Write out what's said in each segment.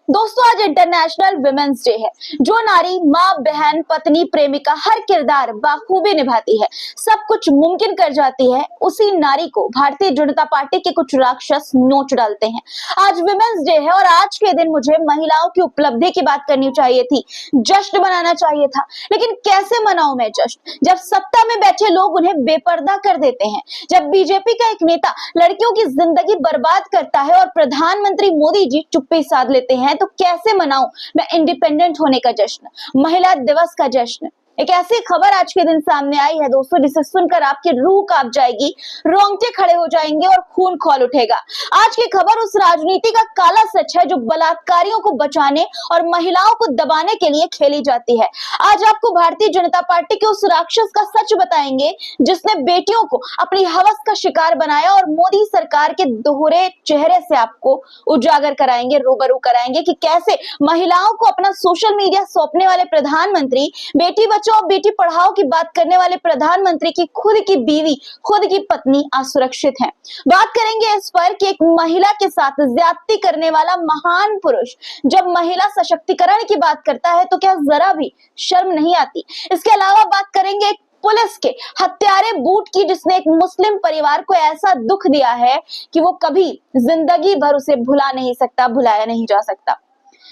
दोस्तों आज international women's day है। जो नारी माँ, बहन, पत्नी, प्रेमिका हर किरदार बाखूबी निभाती है, सब कुछ मुमकिन कर जाती है, उसी नारी को भारतीय जनता पार्टी के कुछ राक्षस नोच डालते हैं। आज विमेंस डे है और आज के दिन मुझे महिलाओं की उपलब्धि की बात करनी चाहिए थी, जश्न मनाना चाहिए था। लेकिन कैसे मनाऊं मैं जश्न जब सत्ता में बैठे लोग उन्हें बेपर्दा कर देते हैं, जब बीजेपी का एक नेता लड़कियों की जिंदगी बर्बाद करता है और प्रधानमंत्री मोदी जी चुप्पी साध लेते हैं, तो कैसे मनाऊं मैं इंडिपेंडेंट होने का जश्न, महिला दिवस का जश्न। एक ऐसी खबर आज के दिन सामने आई है दोस्तों, जिसे सुनकर आपकी रूह कांप जाएगी, रोंगटे खड़े हो जाएंगे और खून खौल उठेगा। आज की खबर उस राजनीति का काला सच है जो बलात्कारियों को बचाने और महिलाओं को दबाने के लिए खेली जाती है। आज आपको भारतीय जनता पार्टी के उस राक्षस का सच बताएंगे जिसने बेटियों को अपनी हवस का शिकार बनाया, और मोदी सरकार के दोहरे चेहरे से आपको उजागर कराएंगे, रूबरू कराएंगे कि कैसे महिलाओं को अपना सोशल मीडिया सौंपने वाले प्रधानमंत्री, बेटी बचाओ बेटी पढ़ाओ की बात करने वाले प्रधानमंत्री की खुद की बीवी, खुद की पत्नी असुरक्षित है। बात करेंगे इस पर कि एक महिला के साथ ज्यादती करने वाला महान पुरुष जब महिला सशक्तिकरण की बात करता है तो क्या जरा भी शर्म नहीं आती। इसके अलावा बात करेंगे पुलिस के हत्यारे बूट की, जिसने एक मुस्लिम परिवार को ऐसा दुख दिया है कि वो कभी जिंदगी भर उसे भुला नहीं सकता, भुलाया नहीं जा सकता।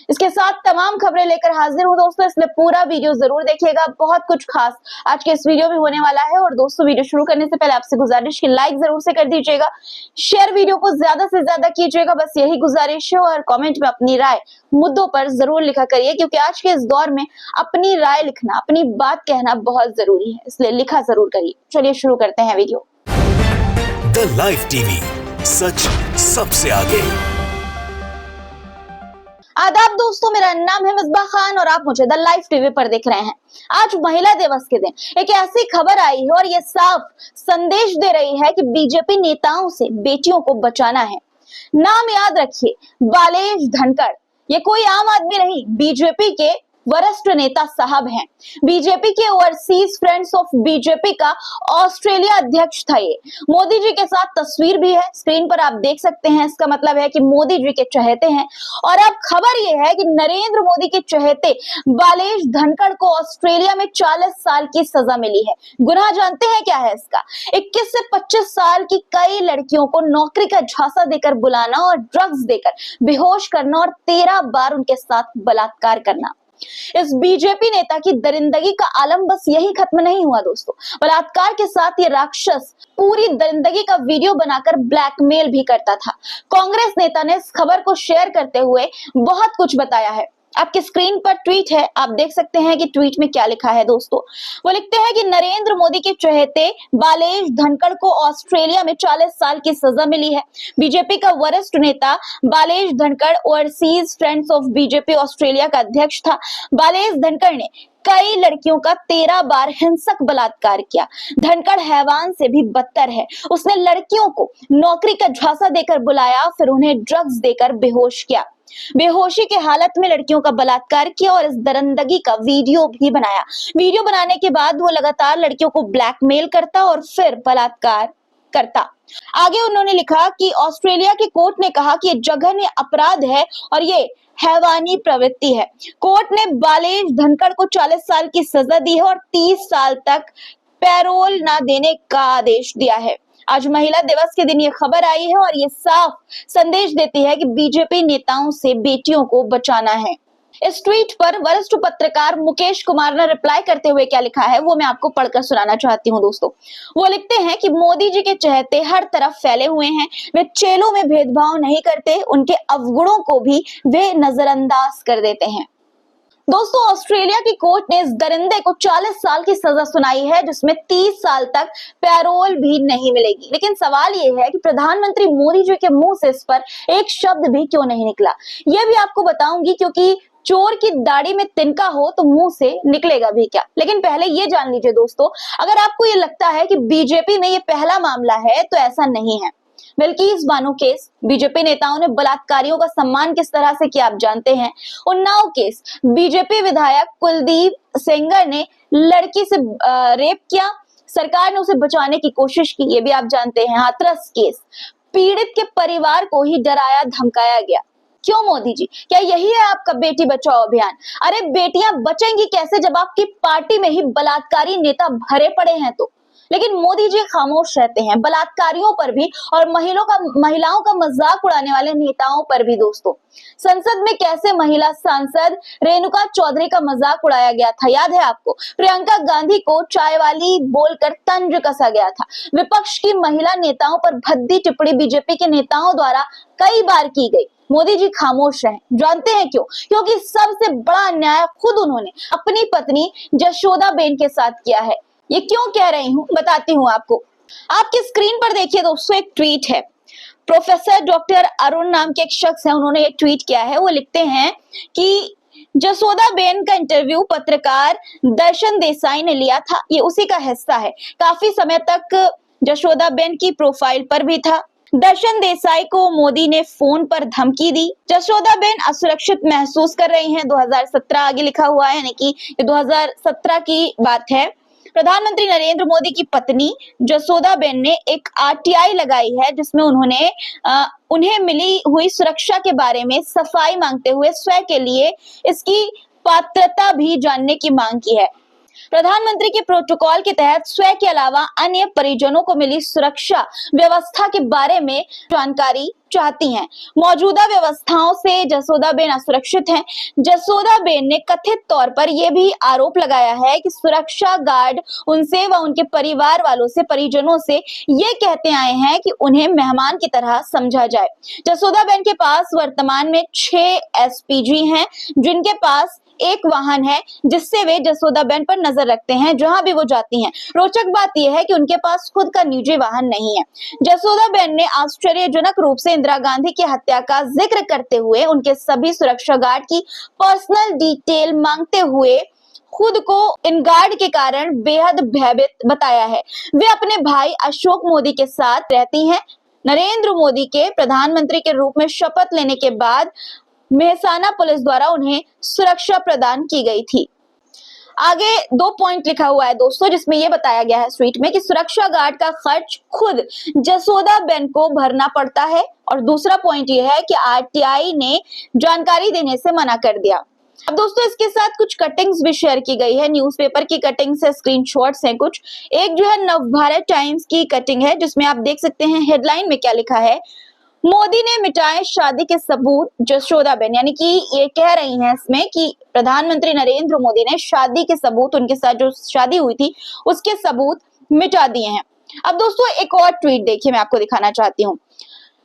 इसके साथ तमाम खबरें लेकर हाजिर हूं दोस्तों, इसलिए पूरा वीडियो जरूर देखिएगा। बहुत कुछ खास आज के इस वीडियो में होने वाला है। और दोस्तों वीडियो शुरू करने से पहले आपसे गुजारिश की लाइक जरूर से कर दीजिएगा, शेयर वीडियो को ज्यादा से ज्यादा कीजिएगा, बस यही गुजारिश है। और कमेंट में अपनी राय मुद्दों पर जरूर लिखा करिए, क्योंकि आज के इस दौर में अपनी राय लिखना, अपनी बात कहना बहुत जरूरी है, इसलिए लिखा जरूर करिए। चलिए शुरू करते हैं वीडियो। द लाइव टीवी, सच सबसे आगे। आदाब दोस्तों, मेरा नाम है मिसबा खान और आप मुझे द लाइव टीवी पर देख रहे हैं। आज महिला दिवस के दिन एक ऐसी खबर आई है और ये साफ संदेश दे रही है कि बीजेपी नेताओं से बेटियों को बचाना है। नाम याद रखिए, बालेश धनखड़। ये कोई आम आदमी नहीं, बीजेपी के वरिष्ठ नेता साहब हैं। बीजेपी के ओवरसीज फ्रेंड्स ऑफ बीजेपी का ऑस्ट्रेलिया अध्यक्ष था ये। मोदी जी के साथ तस्वीर भी है, स्क्रीन पर आप देख सकते हैं। इसका मतलब है कि मोदी जी के चहेते हैं। और अब खबर ये है कि नरेंद्र मोदी के चहेते बालेश धनखड़ को ऑस्ट्रेलिया में 40 साल की सजा मिली है। गुनाह जानते हैं क्या है इसका? 21 से 25 साल की कई लड़कियों को नौकरी का झांसा देकर बुलाना और ड्रग्स देकर बेहोश करना और 13 बार उनके साथ बलात्कार करना। इस बीजेपी नेता की दरिंदगी का आलम बस यही खत्म नहीं हुआ दोस्तों, बलात्कार के साथ ये राक्षस पूरी दरिंदगी का वीडियो बनाकर ब्लैकमेल भी करता था। कांग्रेस नेता ने इस खबर को शेयर करते हुए बहुत कुछ बताया है। आपकी स्क्रीन पर ट्वीट है, आप देख सकते हैं कि ट्वीट में क्या लिखा है दोस्तों। वो लिखते हैं कि नरेंद्र मोदी के चहेते बालेश धनखड़ को ऑस्ट्रेलिया में 40 साल की सजा मिली है। बीजेपी का वरिष्ठ नेता Balesh Dhankhar overseas friends of BJP Australia का अध्यक्ष था। बालेश धनखड़ ने कई लड़कियों का 13 बार हिंसक बलात्कार किया। धनखड़ हैवान से भी बदतर है। उसने लड़कियों को नौकरी का झांसा देकर बुलाया, फिर उन्हें ड्रग्स देकर बेहोश किया, बेहोशी के हालत में लड़कियों का बलात्कार किया और इस दरिंदगी का वीडियो भी बनाया। वीडियो बनाने के बाद वो लगातार लड़कियों को ब्लैकमेल करता और फिर बलात्कार करता। आगे उन्होंने लिखा कि ऑस्ट्रेलिया की कोर्ट ने कहा कि ये जघन्य अपराध है और ये हैवानी प्रवृत्ति है। कोर्ट ने बालेश धनखड़ को 40 साल की सजा दी है और 30 साल तक पैरोल ना देने का आदेश दिया है। आज महिला दिवस के दिन ये खबर आई है और ये साफ संदेश देती है कि बीजेपी नेताओं से बेटियों को बचाना है। इस ट्वीट पर वरिष्ठ पत्रकार मुकेश कुमार ने रिप्लाई करते हुए क्या लिखा है वो मैं आपको पढ़कर सुनाना चाहती हूँ दोस्तों। वो लिखते हैं कि मोदी जी के चहेते हर तरफ फैले हुए हैं, वे चेलों में भेदभाव नहीं करते, उनके अवगुणों को भी वे नजरअंदाज कर देते हैं। दोस्तों ऑस्ट्रेलिया की कोर्ट ने इस दरिंदे को 40 साल की सजा सुनाई है, जिसमें 30 साल तक पैरोल भी नहीं मिलेगी। लेकिन सवाल ये है कि प्रधानमंत्री मोदी जी के मुंह से इस पर एक शब्द भी क्यों नहीं निकला। यह भी आपको बताऊंगी, क्योंकि चोर की दाढ़ी में तिनका हो तो मुंह से निकलेगा भी क्या। लेकिन पहले ये जान लीजिए दोस्तों, अगर आपको ये लगता है कि बीजेपी में ये पहला मामला है तो ऐसा नहीं है। बिल्किस बानो केस, बीजेपी नेताओं ने बलात्कारियों का सम्मान किस तरह से किया आप जानते हैं। उन्नाव केस, बीजेपी विधायक कुलदीप सेंगर ने लड़की से रेप किया, सरकार ने उसे बचाने की कोशिश की, ये भी आप जानते हैं। हाथरस केस, पीड़ित के परिवार को ही डराया धमकाया गया। क्यों मोदी जी, क्या यही है आपका बेटी बचाओ अभियान? अरे बेटियां बचेंगी कैसे जब आपकी पार्टी में ही बलात्कारी नेता भरे पड़े हैं तो। लेकिन मोदी जी खामोश रहते हैं बलात्कारियों पर भी और महिलाओं का मजाक उड़ाने वाले नेताओं पर भी। दोस्तों, संसद में कैसे महिला सांसद रेणुका चौधरी का मजाक उड़ाया गया था, याद है आपको? प्रियंका गांधी को चाय वाली बोलकर तंज कसा गया था। विपक्ष की महिला नेताओं पर भद्दी टिप्पणी बीजेपी के नेताओं द्वारा कई बार की गई। मोदी जी खामोश रहे, जानते हैं क्यों? क्योंकि सबसे बड़ा अन्याय खुद उन्होंने अपनी पत्नी जशोदाबेन के साथ किया है। ये क्यों कह रही हूं, बताती हूं आपको। आपकी स्क्रीन पर देखिए दोस्तों, एक ट्वीट है। प्रोफेसर डॉक्टर अरुण नाम के एक शख्स है, उन्होंने एक ट्वीट किया है। वो लिखते हैं कि जसोदाबेन का इंटरव्यू पत्रकार दर्शन देसाई ने लिया था, ये उसी का हिस्सा है। काफी समय तक जशोदाबेन की प्रोफाइल पर भी था। दर्शन देसाई को मोदी ने फोन पर धमकी दी। जशोदाबेन असुरक्षित महसूस कर रही हैं। 2017 आगे लिखा हुआ है, यानी कि 2017 की बात है। प्रधानमंत्री नरेंद्र मोदी की पत्नी जसोदाबेन ने एक आरटीआई लगाई है, जिसमें उन्हें मिली हुई सुरक्षा के बारे में सफाई मांगते हुए स्वयं के लिए इसकी पात्रता भी जानने की मांग की है। प्रधानमंत्री के प्रोटोकॉल के तहत स्वयं के अलावा अन्य परिजनों को मिली सुरक्षा व्यवस्था के बारे में जानकारी चाहती हैं। मौजूदा व्यवस्थाओं से जसोदाबेन असुरक्षित हैं। जसोदाबेन ने कथित तौर पर यह भी आरोप लगाया है कि सुरक्षा गार्ड उनसे व उनके परिवार वालों से, परिजनों से ये कहते आए हैं कि उन्हें मेहमान की तरह समझा जाए। जसोदाबेन के पास वर्तमान में 6 एसपीजी हैं, जिनके पास एक वाहन है जिससे वे जसोदाबेन पर नजर रखते हैं जहां भी वो जाती हैं। रोचक बात यह है कि उनके पास खुद का निजी वाहन नहीं है। जसोदाबेन ने आश्चर्यजनक रूप से इंदिरा गांधी की हत्या का जिक्र करते हुए उनके सभी सुरक्षा गार्ड की पर्सनल डिटेल मांगते हुए खुद को इन गार्ड के कारण बेहद भयभीत बताया है। वे अपने भाई अशोक मोदी के साथ रहती हैं। नरेंद्र मोदी के प्रधानमंत्री के रूप में शपथ लेने के बाद मेहसाना पुलिस द्वारा उन्हें सुरक्षा प्रदान की गई थी। आगे 2 पॉइंट लिखा हुआ है दोस्तों, जिसमें यह बताया गया है ट्वीट में कि सुरक्षा गार्ड का खर्च खुद जसोदाबेन को भरना पड़ता है। और दूसरा पॉइंट यह है कि आरटीआई ने जानकारी देने से मना कर दिया। अब दोस्तों, इसके साथ कुछ कटिंग्स भी शेयर की गई है। न्यूज़पेपर की कटिंग्स है, स्क्रीनशॉट्स हैं कुछ। एक जो है नवभारत टाइम्स की कटिंग है, जिसमें आप देख सकते हैं हेडलाइन में क्या लिखा है। मोदी ने मिटाए शादी के सबूत जसोदाबेन, यानी कि ये कह रही हैं इसमें कि प्रधानमंत्री नरेंद्र मोदी ने शादी के सबूत, उनके साथ जो शादी हुई थी उसके सबूत मिटा दिए हैं। अब दोस्तों, एक और ट्वीट देखिए, मैं आपको दिखाना चाहती हूँ।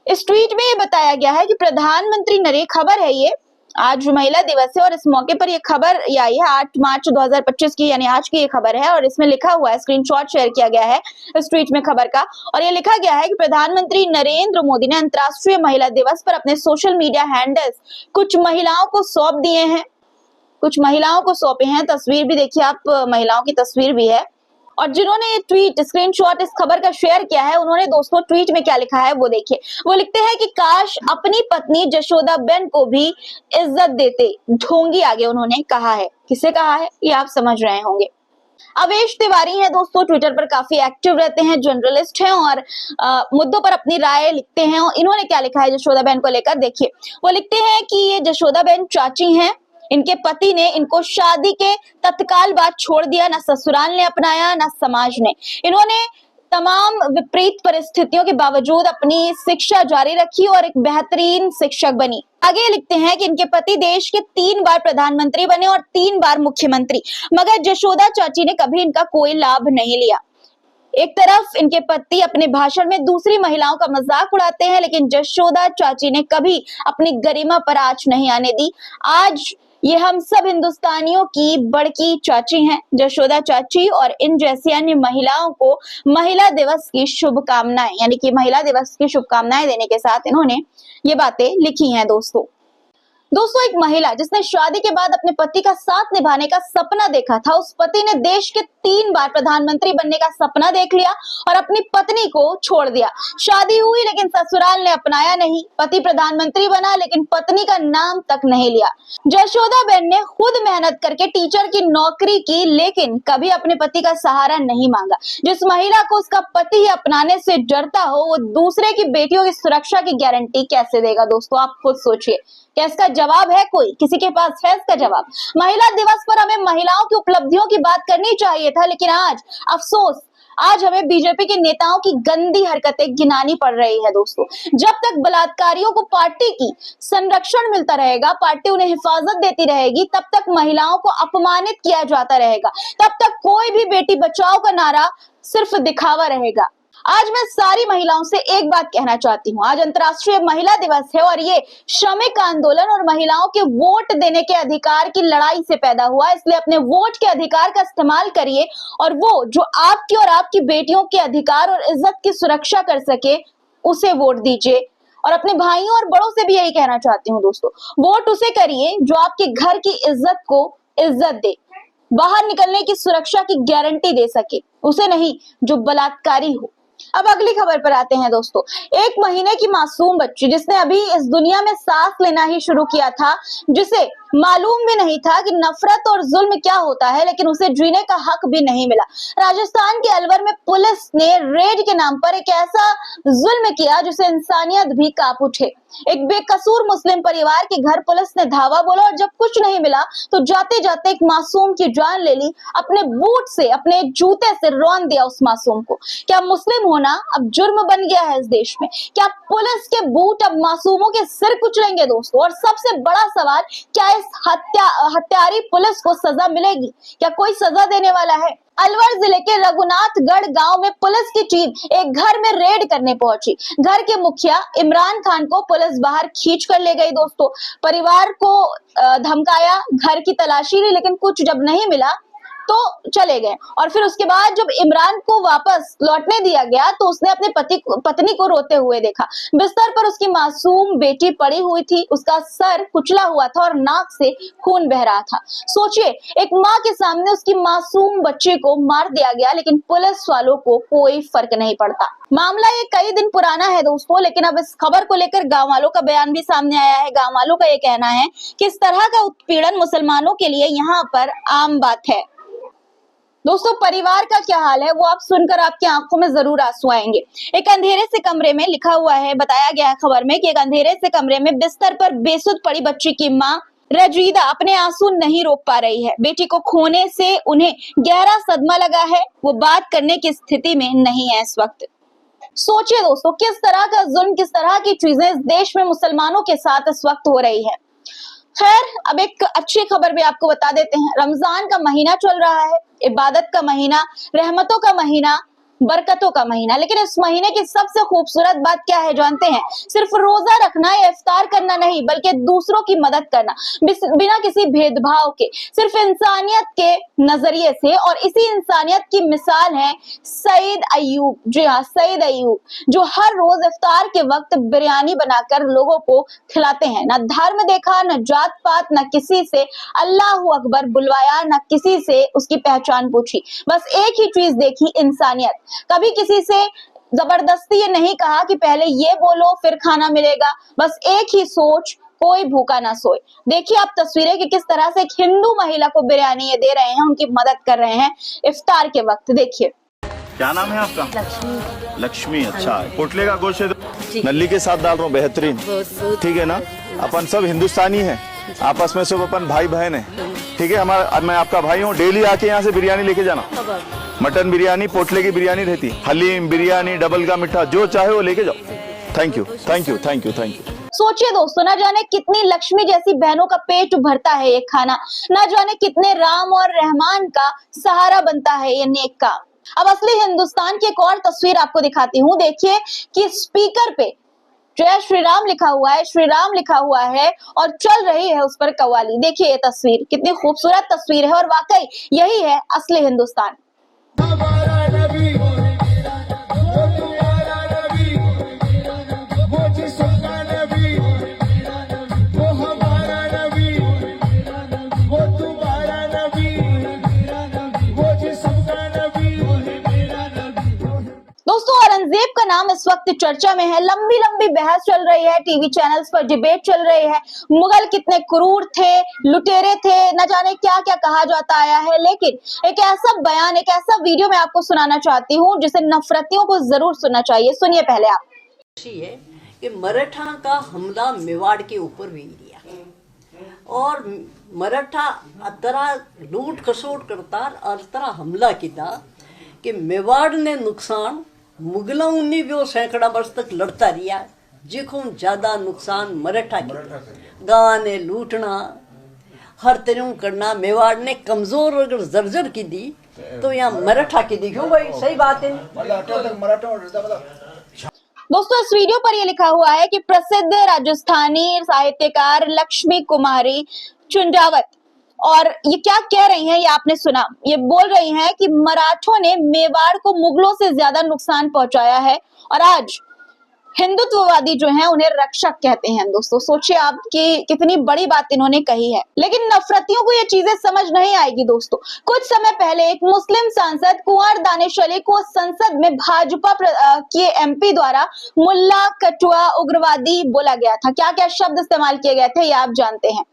इस ट्वीट में ये बताया गया है कि प्रधानमंत्री नरेंद्र, खबर है ये, आज महिला दिवस है और इस मौके पर ये खबर आई है 8 मार्च 2025 की, यानी आज की ये खबर है। और इसमें लिखा हुआ है, स्क्रीनशॉट शेयर किया गया है इस ट्वीट में खबर का, और ये लिखा गया है कि प्रधानमंत्री नरेंद्र मोदी ने अंतर्राष्ट्रीय महिला दिवस पर अपने सोशल मीडिया हैंडल्स कुछ महिलाओं को सौंप दिए हैं। कुछ महिलाओं को सौंपे हैं। तस्वीर भी देखिए आप, महिलाओं की तस्वीर भी है। और जिन्होंने ये ट्वीट स्क्रीनशॉट इस खबर का शेयर किया है, उन्होंने दोस्तों ट्वीट में क्या लिखा है वो देखिए। वो लिखते हैं कि काश अपनी पत्नी जसोदाबेन को भी इज्जत देते। ढोंगी आगे उन्होंने कहा है। किसे कहा है ये आप समझ रहे होंगे। अवेश तिवारी हैं दोस्तों, ट्विटर पर काफी एक्टिव रहते हैं, जर्नलिस्ट हैं और मुद्दों पर अपनी राय लिखते हैं। और इन्होंने क्या लिखा है जसोदाबेन को लेकर, देखिए। वो लिखते हैं कि ये जसोदाबेन चाची हैं, इनके पति ने इनको शादी के तत्काल बाद छोड़ दिया, ना ससुराल ने अपनाया ना समाज ने। इन्होंने तमाम विपरीत परिस्थितियों के बावजूद अपनी शिक्षा जारी रखी और एक बेहतरीन शिक्षक बनी। आगे लिखते हैं कि इनके पति देश के 3 बार प्रधानमंत्री बने और 3 बार मुख्यमंत्री, मगर जसोदा चाची ने कभी इनका कोई लाभ नहीं लिया। एक तरफ इनके पति अपने भाषण में दूसरी महिलाओं का मजाक उड़ाते हैं, लेकिन जसोदा चाची ने कभी अपनी गरिमा पर आंच नहीं आने दी। आज ये हम सब हिंदुस्तानियों की बड़की चाची हैं जसोदा चाची, और इन जैसी अन्य महिलाओं को महिला दिवस की शुभकामनाएं, यानी कि महिला दिवस की शुभकामनाएं देने के साथ इन्होंने ये बातें लिखी हैं दोस्तों। एक महिला जिसने शादी के बाद अपने पति का साथ निभाने का सपना देखा था, उस पति ने देश के 3 बार प्रधानमंत्री बनने का सपना देख लिया और अपनी पत्नी को छोड़ दिया। शादी हुई लेकिन ससुराल ने अपनाया नहीं। पति प्रधानमंत्री बना लेकिन पत्नी का नाम तक नहीं लिया। जशोदाबेन ने खुद मेहनत करके टीचर की नौकरी की लेकिन कभी अपने पति का सहारा नहीं मांगा। जिस महिला को उसका पति ही अपनाने से डरता हो वो दूसरे की बेटियों की सुरक्षा की गारंटी कैसे देगा? दोस्तों आप खुद सोचिए, क्या इसका जवाब है? कोई किसी के पास है इसका जवाब? महिला दिवस पर हमें महिलाओं की उपलब्धियों की बात करनी चाहिए था, लेकिन आज अफसोस आज हमें बीजेपी के नेताओं की गंदी हरकतें गिनानी पड़ रही है। दोस्तों जब तक बलात्कारियों को पार्टी की संरक्षण मिलता रहेगा, पार्टी उन्हें हिफाजत देती रहेगी, तब तक महिलाओं को अपमानित किया जाता रहेगा, तब तक कोई भी बेटी बचाओ का नारा सिर्फ दिखावा रहेगा। आज मैं सारी महिलाओं से एक बात कहना चाहती हूँ, आज अंतर्राष्ट्रीय महिला दिवस है और ये श्रमिक आंदोलन और महिलाओं के वोट देने के अधिकार की लड़ाई से पैदा हुआ, इसलिए अपने वोट के अधिकार का इस्तेमाल करिए और वो जो आपकी और आपकी बेटियों के अधिकार और इज्जत की सुरक्षा कर सके उसे वोट दीजिए। और अपने भाइयों और बड़ों से भी यही कहना चाहती हूँ दोस्तों, वोट उसे करिए जो आपके घर की इज्जत को इज्जत दे, बाहर निकलने की सुरक्षा की गारंटी दे सके, उसे नहीं जो बलात्कारी हो। अब अगली खबर पर आते हैं दोस्तों। 1 महीने की मासूम बच्ची जिसने अभी इस दुनिया में सांस लेना ही शुरू किया था, जिसे मालूम भी नहीं था कि नफरत और जुल्म क्या होता है, लेकिन उसे जीने का हक भी नहीं मिला। राजस्थान के अलवर में पुलिस ने रेड के नाम पर एक ऐसा जुल्म किया जिसे इंसानियत भी कांप उठे। एक बेकसूर मुस्लिम परिवार के घर पुलिस ने धावा बोला और जब कुछ नहीं मिला तो जाते जाते एक मासूम की जान ले ली। अपने बूट से, अपने जूते से रौंद दिया उस मासूम को। क्या मुस्लिम होना अब जुर्म बन गया है इस देश में? क्या पुलिस के बूट अब मासूमों के सिर कुचलेंगे दोस्तों? और सबसे बड़ा सवाल, क्या इस हत्यारी पुलिस को सजा मिलेगी? क्या कोई सजा देने वाला है? अलवर जिले के रघुनाथगढ़ गांव में पुलिस की टीम एक घर में रेड करने पहुंची। घर के मुखिया इमरान खान को पुलिस बाहर खींच कर ले गई दोस्तों। परिवार को धमकाया, घर की तलाशी ली, लेकिन कुछ जब नहीं मिला तो चले गए। और फिर उसके बाद जब इमरान को वापस लौटने दिया गया तो उसने अपने पत्नी को रोते हुए देखा। बिस्तर पर उसकी मासूम बेटी पड़ी हुई थी, उसका सर कुचला हुआ था और नाक से खून बह रहा था। सोचिए, एक माँ के सामने उसकी मासूम बच्चे को मार दिया गया, लेकिन पुलिस वालों को कोई फर्क नहीं पड़ता। मामला ये कई दिन पुराना है दोस्तों, लेकिन अब इस खबर को लेकर गांव वालों का बयान भी सामने आया है। गांव वालों का ये कहना है कि इस तरह का उत्पीड़न मुसलमानों के लिए यहाँ पर आम बात है। दोस्तों परिवार का क्या हाल है वो आप सुनकर आपकी आंखों में जरूर आंसू आएंगे। एक अंधेरे से कमरे में लिखा हुआ है, बताया गया है खबर में कि एक अंधेरे से कमरे में बिस्तर पर बेसुध पड़ी बच्ची की मां रजीदा अपने आंसू नहीं रोक पा रही है। बेटी को खोने से उन्हें गहरा सदमा लगा है, वो बात करने की स्थिति में नहीं है इस वक्त। सोचिए दोस्तों, किस तरह का जुल्म, किस तरह की चीजें इस देश में मुसलमानों के साथ इस वक्त हो रही है। खैर, अब एक अच्छी खबर भी आपको बता देते हैं। रमजान का महीना चल रहा है, इबादत का महीना, रहमतों का महीना, बरकतों का महीना। लेकिन इस महीने की सबसे खूबसूरत बात क्या है जानते हैं? सिर्फ रोजा रखना या इफ्तार करना नहीं, बल्कि दूसरों की मदद करना बिना किसी भेदभाव के, सिर्फ इंसानियत के नजरिए से। और इसी इंसानियत की मिसाल है सईद अयूब। जी हाँ, सईद अयूब, जो हर रोज इफ्तार के वक्त बिरयानी बनाकर लोगों को खिलाते हैं। न धर्म देखा, न जात पात, न किसी से अल्लाह अकबर बुलवाया, न किसी से उसकी पहचान पूछी, बस एक ही चीज देखी, इंसानियत। कभी किसी से जबरदस्ती ये नहीं कहा कि पहले ये बोलो फिर खाना मिलेगा, बस एक ही सोच, कोई भूखा ना सोए। देखिए आप तस्वीरें कि किस तरह से एक हिंदू महिला को बिरयानी ये दे रहे हैं, उनकी मदद कर रहे हैं इफ्तार के वक्त। देखिए, क्या नाम है आपका? लक्ष्मी। लक्ष्मी, अच्छा। पोटले का गोश्त है, नल्ली के साथ डाल रहा हूँ, बेहतरीन, ठीक है ना। अपन सब हिंदुस्तानी हैं, आपस में सब अपन भाई बहन हैं, ठीक है। मैं आपका भाई हूँ, डेली आके यहाँ से बिरयानी लेके जाना। मटन बिरयानी, पोटले की बिरयानी रहती, हलीम बिरयानी, डबल का मिठा, जो चाहे वो लेके जाओ। Thank you, thank you, thank you, thank you. सोचिए दोस्तों, ना जाने कितनी लक्ष्मी जैसी बहनों का पेट भरता है ये खाना, ना जाने कितने राम और रहमान का सहारा बनता है ये नेक काम। अब असली हिंदुस्तान की एक और तस्वीर आपको दिखाती हूँ। देखिए कि स्पीकर पे जय श्री राम लिखा हुआ है, श्री राम लिखा हुआ है और चल रही है उस पर कव्वाली। देखिए ये तस्वीर, कितनी खूबसूरत तस्वीर है और वाकई यही है असली हिंदुस्तान। हमारा नबी, वो तुम्हारा नबी, वो जिसका नबी, वो हमारा नबी, वो तुम्हारा नबी, वो जिसका तहजीब का नाम इस वक्त चर्चा में है। लंबी लंबी बहस चल रही है, टीवी चैनल्स पर डिबेट चल रही है। मुगल कितने क्रूर थे, लुटेरे थे, न जाने क्या क्या कहा जाता आया है। लेकिन एक ऐसा बयान, एक ऐसा वीडियो मैं आपको सुनाना चाहती हूँ जिसे नफरतियों को जरूर सुनना चाहिए। सुनिए पहले आप। है कि मराठा का हमला मेवाड़ के ऊपर भी लिया और मराठा अतरा लूट खसोट करता और अतरा हमला किया कि मेवाड़ ने नुकसान मुगलों ने भी सैकड़ा वर्ष तक लड़ता रहा, जिको ज्यादा नुकसान मराठा किया। गांव ने लूटना, हर तरह करना, मेवाड़ ने कमजोर अगर जर्जर की दी तो यहाँ मराठा की दी। क्यों भाई, सही बात है। दोस्तों इस वीडियो पर यह लिखा हुआ है कि प्रसिद्ध राजस्थानी साहित्यकार लक्ष्मी कुमारी चुंडावत, और ये क्या कह रही हैं ये आपने सुना। ये बोल रही हैं कि मराठों ने मेवाड़ को मुगलों से ज्यादा नुकसान पहुंचाया है और आज हिंदुत्ववादी जो हैं उन्हें रक्षक कहते हैं। दोस्तों सोचिए आप कि कितनी बड़ी बात इन्होंने कही है। लेकिन नफरतियों को ये चीजें समझ नहीं आएगी। दोस्तों कुछ समय पहले एक मुस्लिम सांसद कुंवर दानिश अली को संसद में भाजपा के एमपी द्वारा मुल्ला, कटुआ, उग्रवादी बोला गया था। क्या क्या शब्द इस्तेमाल किए गए थे ये आप जानते हैं।